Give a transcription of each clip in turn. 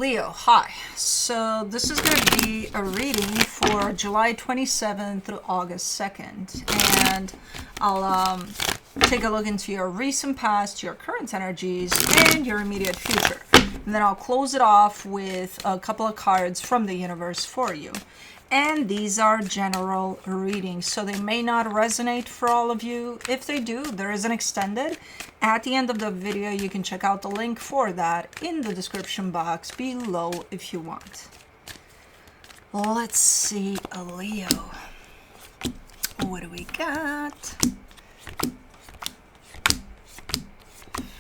Leo, hi. So this is going to be a reading for July 27th through August 2nd. And I'll take a look into your recent past, your current energies, and your immediate future. And then I'll close it off with a couple of cards from the universe for you. And these are general readings, so they may not resonate for all of you. If they do, there is an extended. At the end of the video, you can check out the link for that in the description box below if you want. Let's see, Leo. What do we got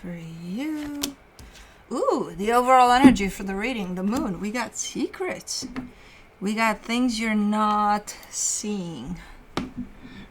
for you? Ooh, the overall energy for the reading, the moon. We got secrets. We got things you're not seeing.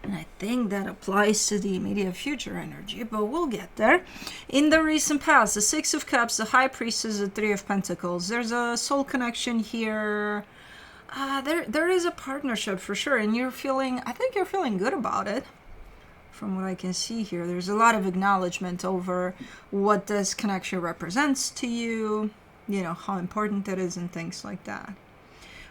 And I think that applies to the immediate future energy, but we'll get there. In the recent past, the Six of Cups, the High Priestess, the Three of Pentacles. There's a soul connection here. There is a partnership for sure, and I think you're feeling good about it. From what I can see here, there's a lot of acknowledgement over what this connection represents to you, you know, how important it is and things like that.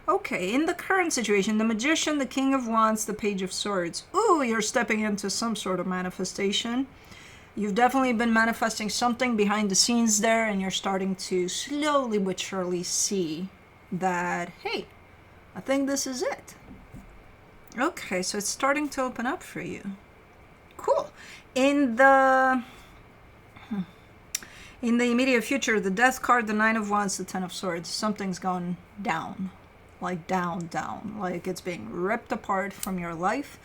Okay, in the current situation, the Magician, the King of Wands, the Page of Swords. Ooh, you're stepping into some sort of manifestation. You've definitely been manifesting something behind the scenes there, and you're starting to slowly but surely see that, hey, I think this is it. Okay, so it's starting to open up for you. Cool. In the immediate future, the Death card, the Nine of Wands, the Ten of Swords, something's gone down. Like down, like it's being ripped apart from your life.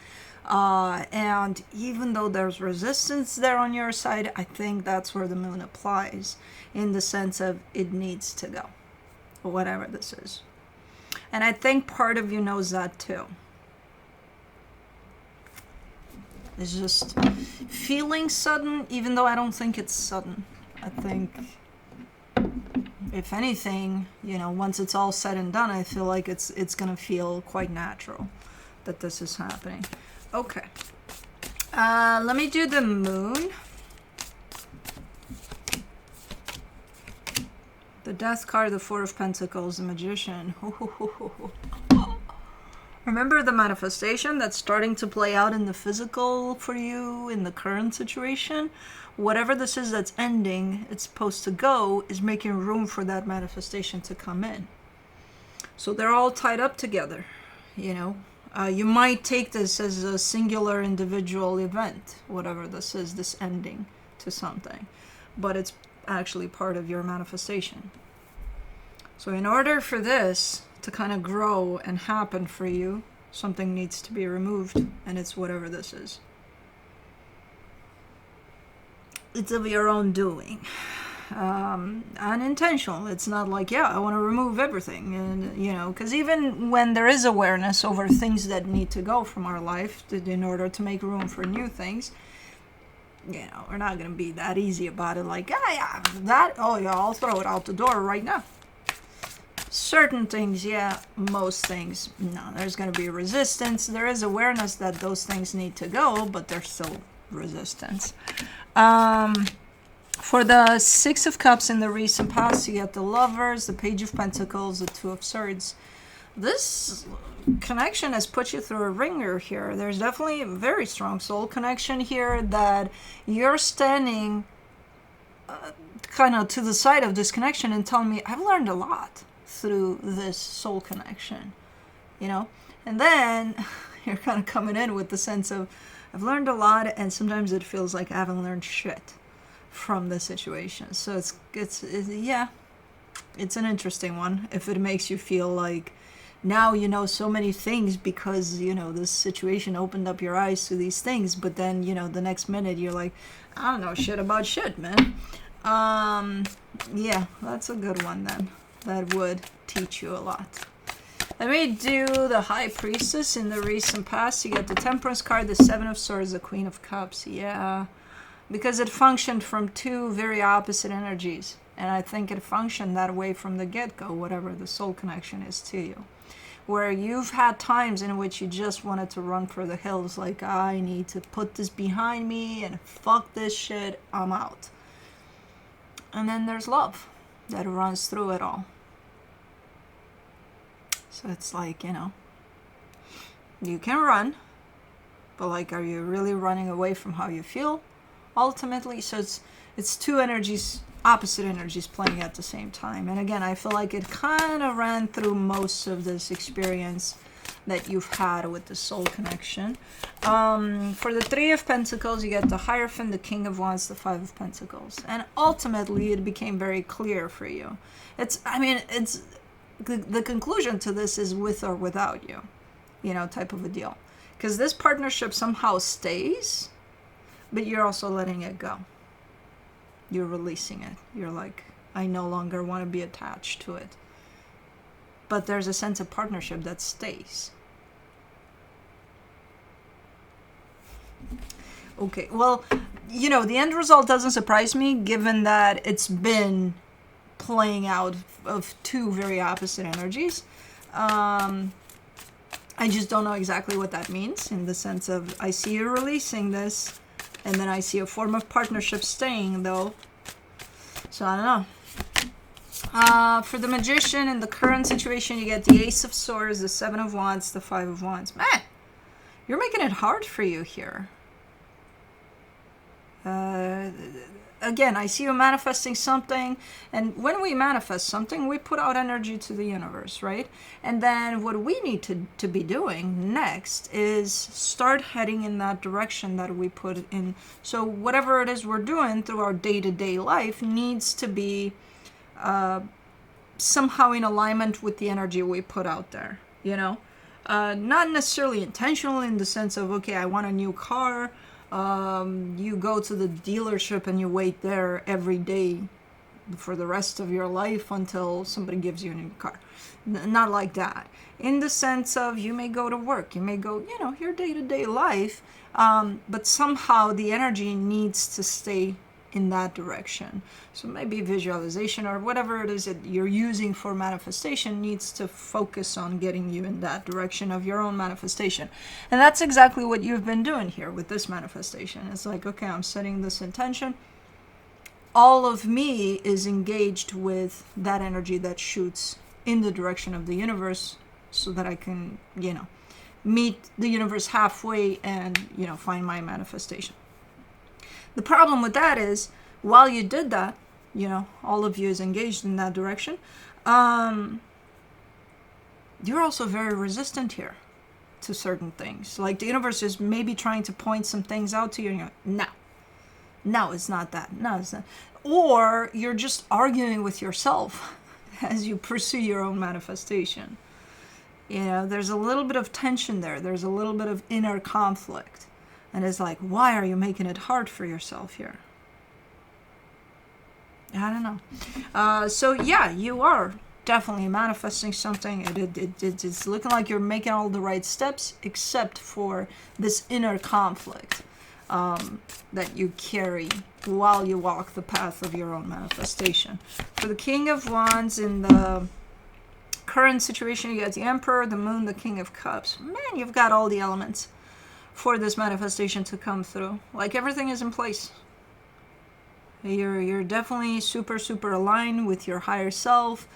And even though there's resistance there on your side, I think that's where the moon applies in the sense of it needs to go, whatever this is. And I think part of you knows that too. It's just feeling sudden, even though I don't think it's sudden. I think, if anything, you know, once it's all said and done, I feel like it's going to feel quite natural that this is happening. Okay. Let me do the moon. The Death card, the Four of Pentacles, the Magician. Remember the manifestation that's starting to play out in the physical for you in the current situation? Whatever this is that's ending, it's supposed to go, is making room for that manifestation to come in. So they're all tied up together, you know. You might take this as a singular individual event, whatever this is, this ending to something. But it's actually part of your manifestation. So in order for this to kind of grow and happen for you, something needs to be removed, and it's whatever this is. It's of your own doing, unintentional. It's not like, yeah, I want to remove everything, and you know, because even when there is awareness over things that need to go from our life in order to make room for new things, you know, we're not going to be that easy about it. Like, I'll throw it out the door right now. Certain things, yeah. Most things, no. There's going to be resistance. There is awareness that those things need to go, but there's still resistance. For the Six of Cups in the recent past, you get the Lovers, the Page of Pentacles, the Two of Swords. This connection has put you through a ringer here. There's definitely a very strong soul connection here that you're standing kind of to the side of this connection and telling me, I've learned a lot through this soul connection, you know? And then you're kind of coming in with the sense of, I've learned a lot, and sometimes it feels like I haven't learned shit from the situation. So it's yeah, it's an interesting one. If it makes you feel like now you know so many things because, you know, this situation opened up your eyes to these things, but then, you know, the next minute you're like, I don't know shit about shit, man. Yeah, that's a good one then. That would teach you a lot. Let me do the High Priestess in the recent past. You get the Temperance card, the Seven of Swords, the Queen of Cups. Yeah, because it functioned from two very opposite energies. And I think it functioned that way from the get-go, whatever the soul connection is to you. Where you've had times in which you just wanted to run for the hills, like, I need to put this behind me and fuck this shit, I'm out. And then there's love that runs through it all. So it's like, you know, you can run, but like, are you really running away from how you feel ultimately? So it's two energies, opposite energies playing at the same time. And again, I feel like it kind of ran through most of this experience that you've had with the soul connection. For the Three of Pentacles, you get the Hierophant, the King of Wands, the Five of Pentacles. And ultimately, it became very clear for you. It's the conclusion to this is with or without you, you know, type of a deal. Because this partnership somehow stays, but you're also letting it go. You're releasing it. You're like, I no longer want to be attached to it. But there's a sense of partnership that stays. Okay, well, you know, the end result doesn't surprise me, given that it's been playing out of two very opposite energies. I just don't know exactly what that means, in the sense of, I see you releasing this, and then I see a form of partnership staying, though. So I don't know. For the Magician, in the current situation, you get the Ace of Swords, the Seven of Wands, the Five of Wands. Man, you're making it hard for you here. Again, I see you manifesting something, and when we manifest something, we put out energy to the universe, right? And then what we need to be doing next is start heading in that direction that we put in. So whatever it is we're doing through our day-to-day life needs to be somehow in alignment with the energy we put out there, you know? Not necessarily intentional in the sense of, okay, I want a new car. You go to the dealership and you wait there every day for the rest of your life until somebody gives you a new car. Not like that. In the sense of, you may go to work, you may go, you know, your day-to-day life, but somehow the energy needs to stay in that direction. So maybe visualization or whatever it is that you're using for manifestation needs to focus on getting you in that direction of your own manifestation. And that's exactly what you've been doing here with this manifestation. It's like, okay, I'm setting this intention. All of me is engaged with that energy that shoots in the direction of the universe, so that I can, you know, meet the universe halfway and, you know, find my manifestation. The problem with that is, while you did that, you know, all of you is engaged in that direction, you're also very resistant here to certain things. Like, the universe is maybe trying to point some things out to you, and you're like, no, it's not that. No, it's not. Or you're just arguing with yourself as you pursue your own manifestation. You know, there's a little bit of tension there. There's a little bit of inner conflict. And it's like, why are you making it hard for yourself here? I don't know. So yeah, you are definitely manifesting something. It's looking like you're making all the right steps, except for this inner conflict that you carry while you walk the path of your own manifestation. For the King of Wands, in the current situation, you get the Emperor, the Moon, the King of Cups. Man, you've got all the elements for this manifestation to come through. Like, everything is in place. You're definitely super aligned with your higher self,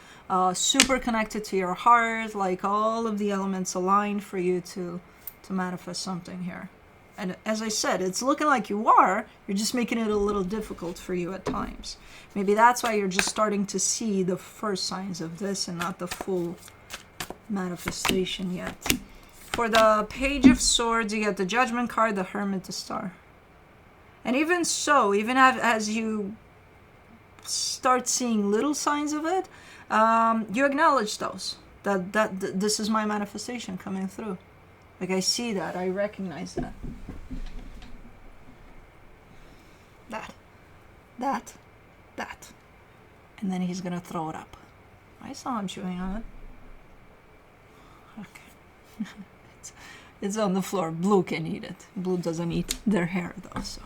super connected to your heart. Like, all of the elements aligned for you to manifest something here. And as I said, it's looking like you are. You're just making it a little difficult for you at times. Maybe that's why you're just starting to see the first signs of this and not the full manifestation yet. For the Page of Swords, you get the Judgment card, the Hermit, the Star. And even so, even as you start seeing little signs of it, you acknowledge those. That this is my manifestation coming through. Like, I see that. I recognize that. That. And then he's going to throw it up. I saw him chewing on it. Okay. It's on the floor. Blue can eat it. Blue doesn't eat their hair, though, so.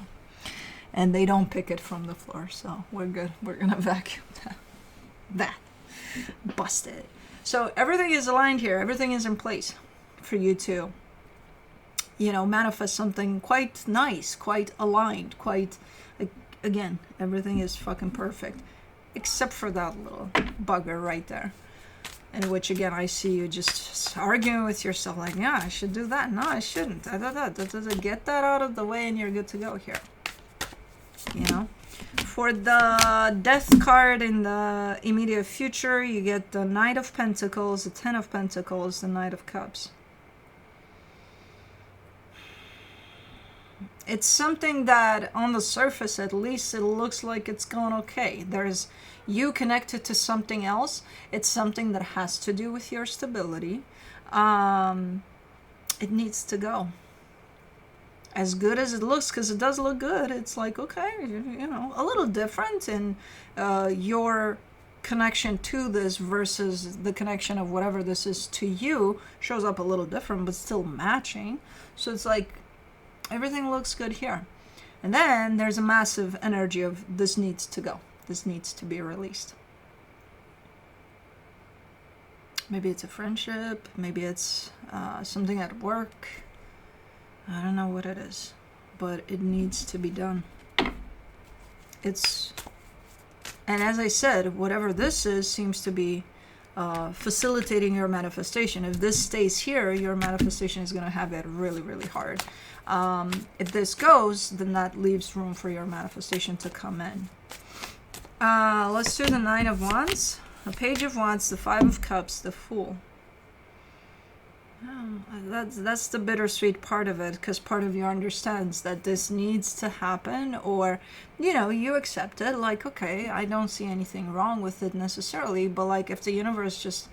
And they don't pick it from the floor, so we're good. We're going to vacuum that. Busted. So everything is aligned here. Everything is in place for you to, you know, manifest something quite nice, quite aligned, quite, again, everything is fucking perfect. Except for that little bugger right there. in which again I see you just arguing with yourself like, yeah, I should do that, no I shouldn't, get that out of the way and you're good to go here. You know, for the Death card in the immediate future, you get the Knight of Pentacles, the Ten of Pentacles, the Knight of Cups. It's something that on the surface at least it looks like it's going okay. There's you connected to something else. It's something that has to do with your stability. It needs to go. As good as it looks, because it does look good, it's like, okay, you know, a little different in your connection to this versus the connection of whatever this is to you shows up a little different, but still matching. So it's like, everything looks good here. And then there's a massive energy of this needs to go. This needs to be released. Maybe it's a friendship. Maybe it's something at work. I don't know what it is, but it needs to be done. And as I said, whatever this is seems to be facilitating your manifestation. If this stays here, your manifestation is going to have it really, really hard. If this goes, then that leaves room for your manifestation to come in. Let's do the Nine of Wands, the Page of Wands, the Five of Cups, the Fool. That's the bittersweet part of it, because part of you understands that this needs to happen, or, you know, you accept it, like, okay, I don't see anything wrong with it necessarily, but like if the universe just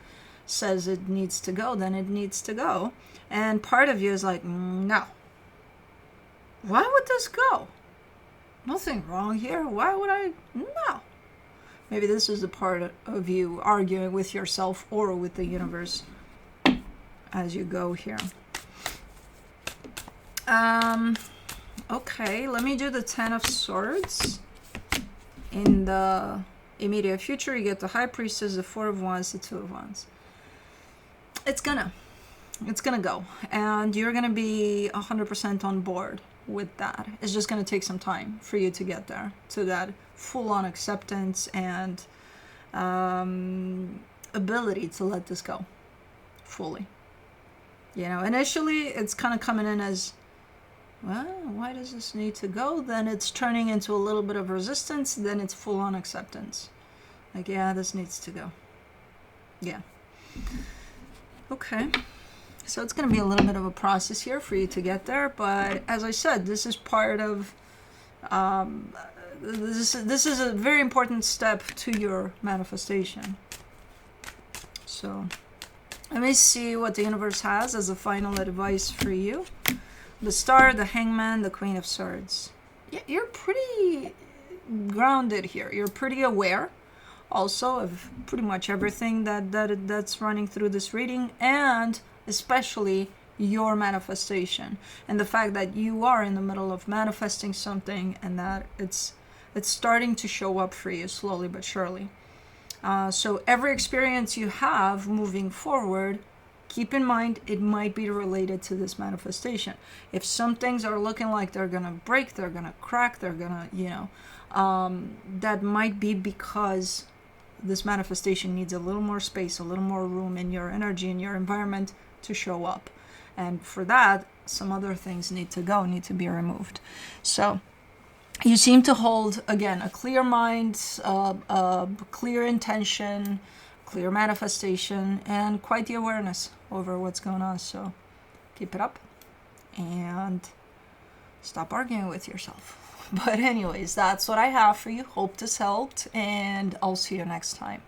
says it needs to go, then it needs to go. And part of you is like, no. Why would this go? Nothing wrong here. Why would I? No. Maybe this is the part of you arguing with yourself or with the universe as you go here. Okay, let me do the Ten of Swords. In the immediate future, you get the High Priestess, the Four of Wands, the Two of Wands. It's gonna go, and you're gonna be 100% on board with that. It's just gonna take some time for you to get there, to that full-on acceptance and ability to let this go fully. You know, initially it's kind of coming in as, well, why does this need to go? Then it's turning into a little bit of resistance. Then it's full-on acceptance. Like, yeah, this needs to go. Yeah. Okay. So it's going to be a little bit of a process here for you to get there. But as I said, this is part of, this is a very important step to your manifestation. So let me see what the universe has as a final advice for you. The Star, the Hangman, the Queen of Swords. Yeah, you're pretty grounded here. You're pretty aware also of pretty much everything that's running through this reading, and especially your manifestation and the fact that you are in the middle of manifesting something and that it's starting to show up for you slowly but surely. So every experience you have moving forward, keep in mind it might be related to this manifestation. If some things are looking like they're gonna break, they're gonna crack, they're gonna, you know, that might be because this manifestation needs a little more space, a little more room in your energy, in your environment to show up. And for that, some other things need to go, need to be removed. So you seem to hold, again, a clear mind, a clear intention, clear manifestation, and quite the awareness over what's going on. So keep it up and stop arguing with yourself. But anyways, that's what I have for you. Hope this helped, and I'll see you next time.